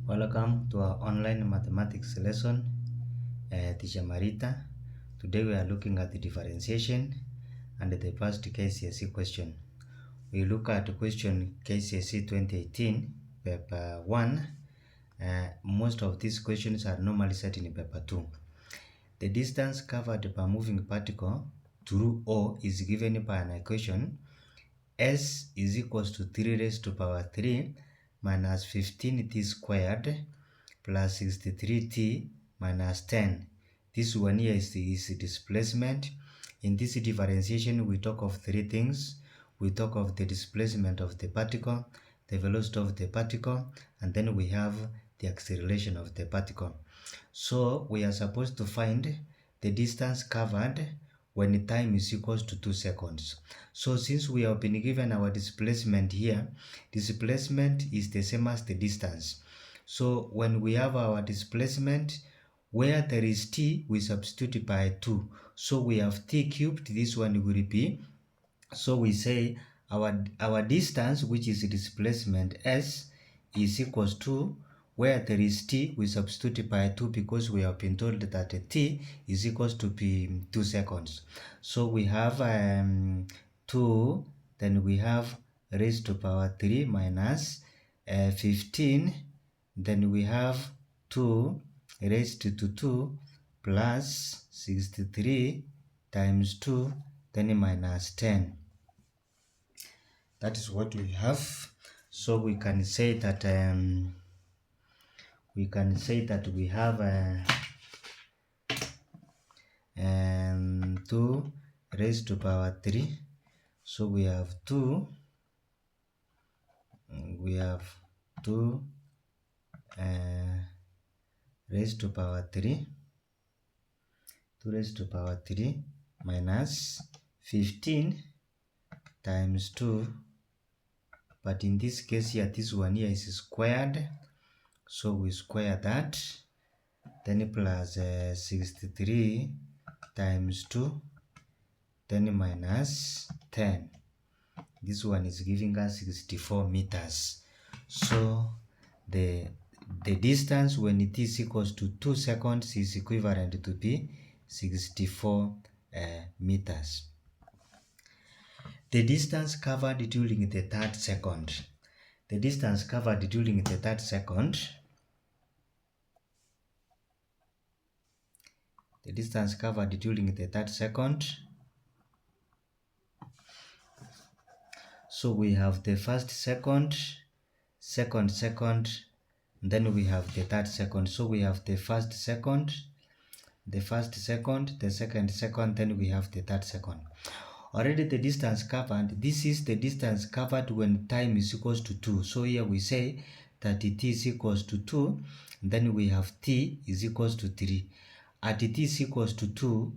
Welcome to our online mathematics lesson, Teacher Marita. Today we are looking at the differentiation and the first Kcse question. We look at question Kcse 2018, paper 1. Most of these questions are normally set in paper 2. The distance covered by moving particle through O is given by an equation S is equals to 3 raised to power 3 minus 15t squared plus 63t minus 10. This one here is displacement. In this differentiation, we talk of three things. We talk of the displacement of the particle, the velocity of the particle, and then we have the acceleration of the particle. So we are supposed to find the distance covered when time is equals to 2 seconds. So since we have been given our displacement here, displacement is the same as the distance. So when we have our displacement, where there is t, we substitute by 2. So we have t cubed, this one will be. So we say our distance, which is displacement s, is equals to, where there is t, we substitute by 2 because we have been told that t is equals to 2 seconds. So we have 2, then we have raised to power 3 minus 15, then we have 2 raised to 2 plus 63 times 2, then minus 10. That is what we have. So we can say that we have 2 raised to power 3. So we have 2 raised to power 3, 2 raised to power 3 minus 15 times 2, but in this case here, this one here is squared, so we square that, then plus 63 times 2, then minus 10. This one is giving us 64 meters. So the distance when it is equals to 2 seconds is equivalent to be 64 meters. The distance covered during the third second. The distance covered during the third second. The distance covered during the third second. So we have the first second, second, then we have the third second. So we have the first second, the second second, then we have the third second. Already the distance covered, this is the distance covered when time is equals to 2. So here we say that t is equals to 2, then we have t is equals to 3. At t is equals to 2,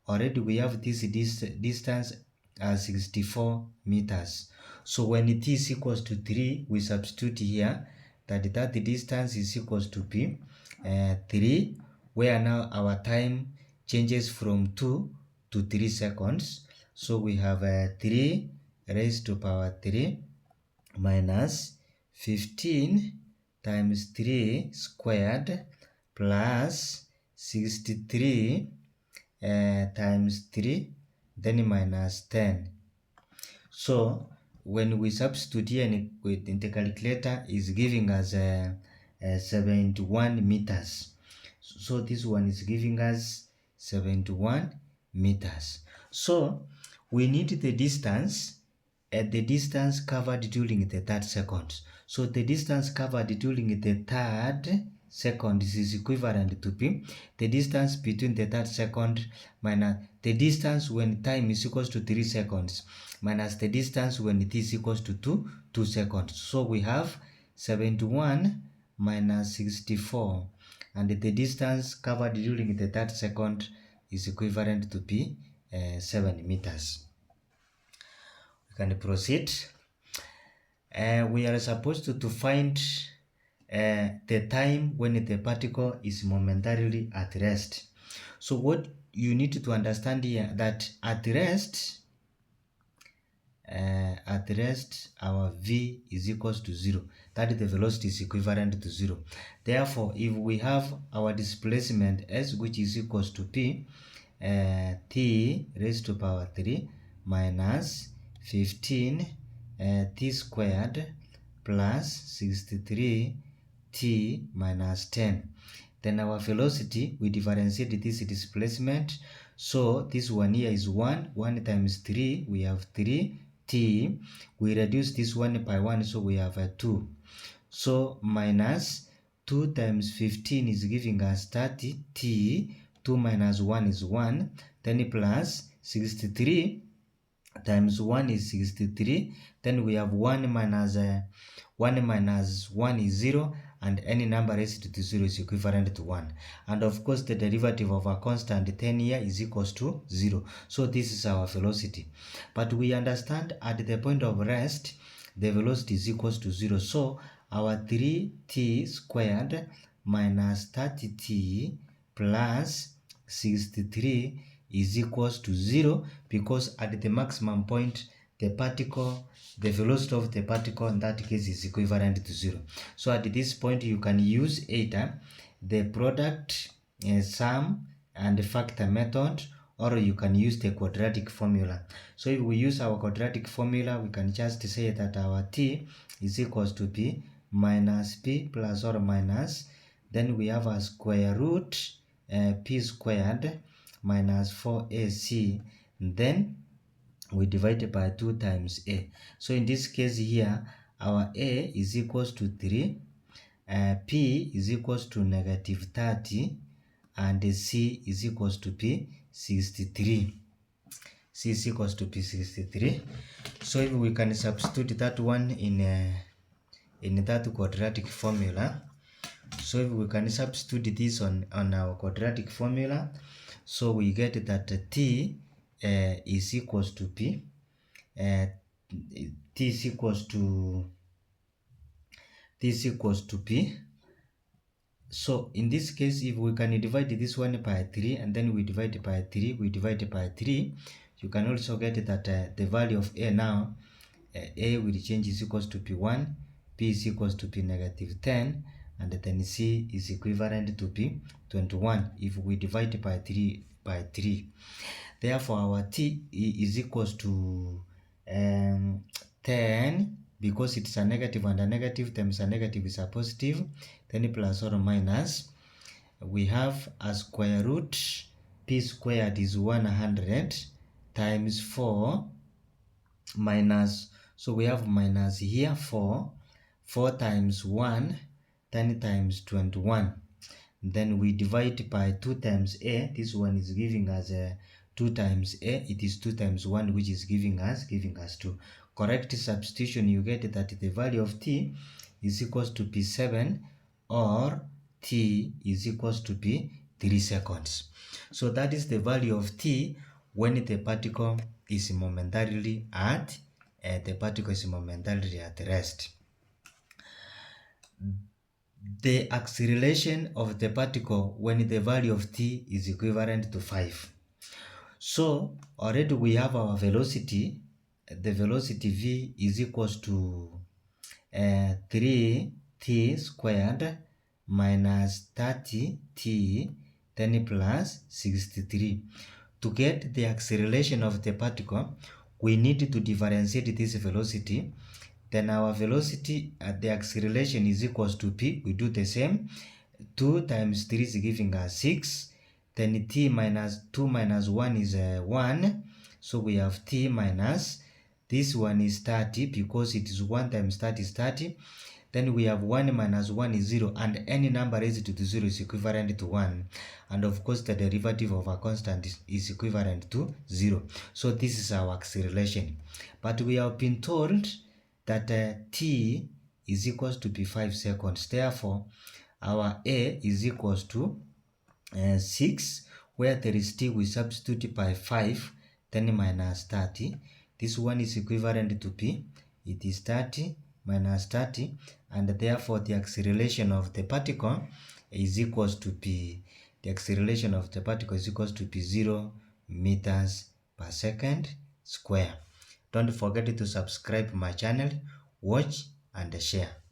already we have this distance as 64 meters. So when t is equals to 3, we substitute here that the distance is equals to be 3, where now our time changes from 2 to 3 seconds. So we have 3 raised to power 3 minus 15 times 3 squared plus 63 times 3, then minus 10. So when we substitute here in the calculator, is giving us 71 meters. So this one is giving us 71 meters. So we need the distance at the distance covered during the third second. So the distance covered during the third second is equivalent to be the distance between the third second minus the distance when time is equals to 3 seconds minus the distance when it is equals to 2 seconds. So we have 71 minus 64, and the distance covered during the third second is equivalent to be 7 meters. We can proceed. We are supposed to find the time when the particle is momentarily at rest. So what you need to understand here, that at rest, at rest our v is equals to 0. That is, the velocity is equivalent to 0. Therefore, if we have our displacement s, which is equals to p, t raised to power 3 minus 15 t squared plus 63 t minus 10. Then our velocity, we differentiate this displacement. So this one here is 1. 1 times 3, we have 3 t. We reduce this one by 1, so we have a 2. So minus 2 times 15 is giving us 30 t. 2 minus 1 is 1. Then plus 63 times 1 is 63. Then we have 1 minus 1 is 0, and any number raised to 0 is equivalent to 1. And of course, the derivative of a constant 10 here is equals to 0. So this is our velocity. But we understand at the point of rest, the velocity is equals to 0. So our 3t squared minus 30t plus 63 is equals to 0, because at the maximum point, the velocity of the particle in that case is equivalent to 0. So at this point, you can use either the product, sum and factor method, or you can use the quadratic formula. So if we use our quadratic formula, we can just say that our t is equals to p minus p plus or minus, then we have a square root p squared minus 4ac, then we divide by 2 times a. So in this case here, our a is equals to 3, p is equals to negative 30, and c is equals to p 63. C is equals to p 63. So if we can substitute that one in that quadratic formula, so if we can substitute this on our quadratic formula, so we get that t is equals to p, t is equals to p. So in this case, if we can divide this one by 3, and then we divide by 3, you can also get that the value of a now, a will change, is equals to p1, p is equals to p negative 10, and then c is equivalent to p 21 if we divide by 3. Therefore, our t is equals to 10, because it's a negative, and a negative times a negative is a positive. Then plus or minus, we have a square root, p squared is 100 times 4 minus, so we have minus here 4 times 1, 10 times 21. Then we divide by 2 times a. This one is giving us 2 times a. It is 2 times 1, which is giving us 2. Correct substitution, you get that the value of t is equals to p7, or t is equals to p 3 seconds. So that is the value of t when the particle is momentarily at rest. The acceleration of the particle when the value of t is equivalent to 5. So already we have our velocity. The velocity v is equals to 3t squared minus 30t, then plus 63. To get the acceleration of the particle, we need to differentiate this velocity. Then our velocity at the acceleration is equals to p. We do the same. 2 times 3 is giving us 6. Then t minus 2 minus 1 is 1. So we have t minus, this one is 30, because it is 1 times 30 is 30. Then we have 1 minus 1 is 0, and any number raised to 0 is equivalent to 1. And of course, the derivative of a constant is equivalent to 0. So this is our acceleration. But we have been told that t is equals to p5 seconds. Therefore, our a is equals to 6, where there is t, we substitute by 5, then minus 30. This one is equivalent to p. It is 30 minus 30, and therefore the acceleration of the particle is equals to p. The acceleration of the particle is equals to p0 meters per second square. Don't forget to subscribe my channel, watch and share.